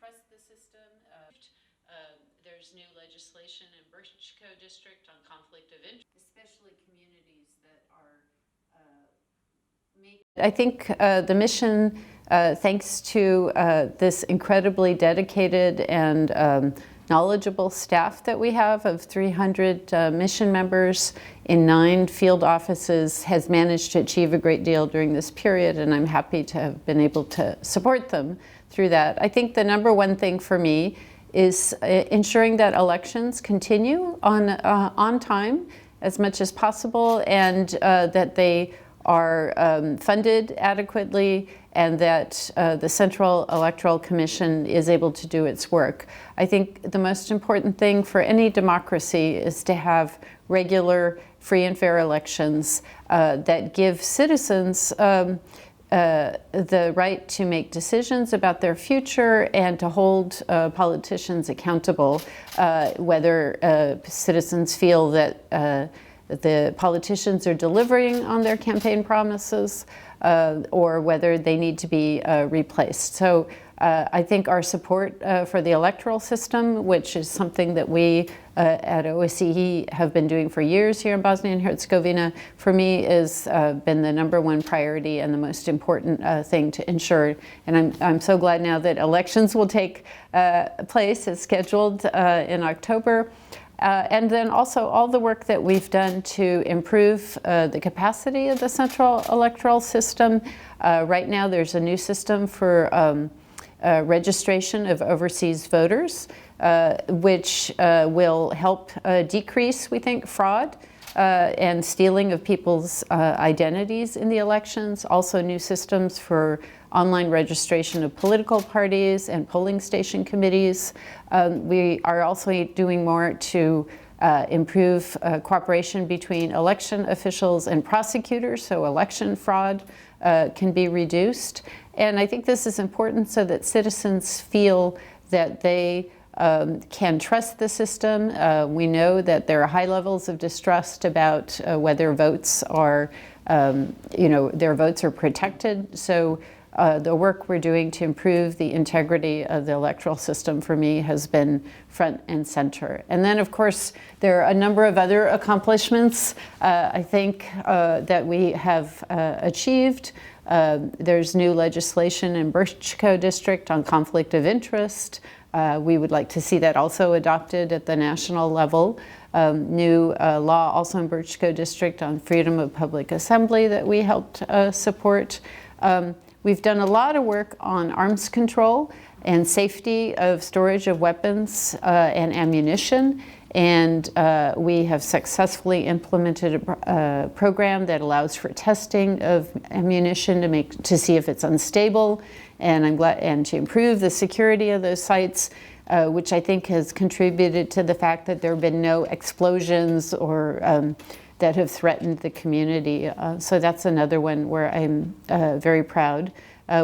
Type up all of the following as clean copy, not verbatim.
trust the system. There's new legislation in Brčko district on conflict of interest, especially communities that are I think the mission, thanks to this incredibly dedicated and knowledgeable staff that we have of 300 mission members in 9 field offices, has managed to achieve a great deal during this period, and I'm happy to have been able to support them through that. I think the number one thing for me is ensuring that elections continue on time as much as possible, and that they are funded adequately, and that the Central Electoral Commission is able to do its work. I think the most important thing for any democracy is to have regular, free and fair elections that give citizens the right to make decisions about their future and to hold politicians accountable, whether citizens feel that the politicians are delivering on their campaign promises, or whether they need to be replaced. So I think our support for the electoral system, which is something that we at OSCE have been doing for years here in Bosnia and Herzegovina, for me has been the number one priority and the most important thing to ensure. And I'm so glad now that elections will take place as scheduled in October. And then also all the work that we've done to improve the capacity of the central electoral system. Right now there's a new system for registration of overseas voters, which will help decrease, we think, fraud and stealing of people's identities in the elections. Also new systems for online registration of political parties and polling station committees. We are also doing more to improve cooperation between election officials and prosecutors, so election fraud can be reduced. And I think this is important so that citizens feel that they can trust the system. We know that there are high levels of distrust about whether votes are, their votes are protected. So the work we're doing to improve the integrity of the electoral system for me has been front and center. And then, of course, there are a number of other accomplishments I think that we have achieved. There's new legislation in Brčko district on conflict of interest. We would like to see that also adopted at the national level. New law also in Brčko district on freedom of public assembly that we helped support. We've done a lot of work on arms control and safety of storage of weapons and ammunition. And we have successfully implemented a program that allows for testing of ammunition to see if it's unstable, and and to improve the security of those sites, which I think has contributed to the fact that there have been no explosions or that have threatened the community. So that's another one where I'm very proud.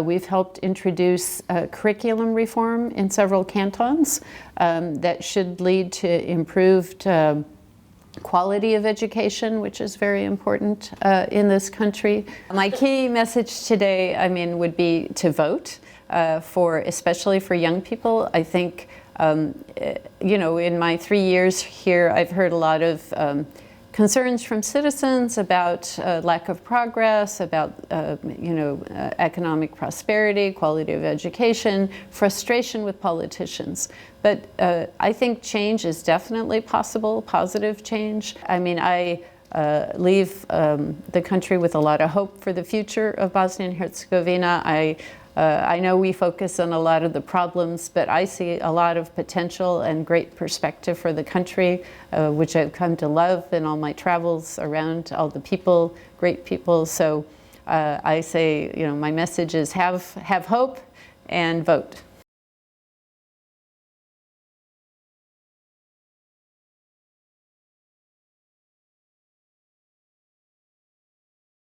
We've helped introduce curriculum reform in several cantons that should lead to improved quality of education, which is very important in this country. My key message today, would be to vote, especially for young people. I think, in my 3 years here, I've heard a lot of concerns from citizens about lack of progress, about economic prosperity, quality of education, frustration with politicians. But I think change is definitely possible, positive change. I leave the country with a lot of hope for the future of Bosnia and Herzegovina. I know we focus on a lot of the problems, but I see a lot of potential and great perspective for the country, which I've come to love in all my travels around, all the people, great people. So I say, my message is have hope and vote.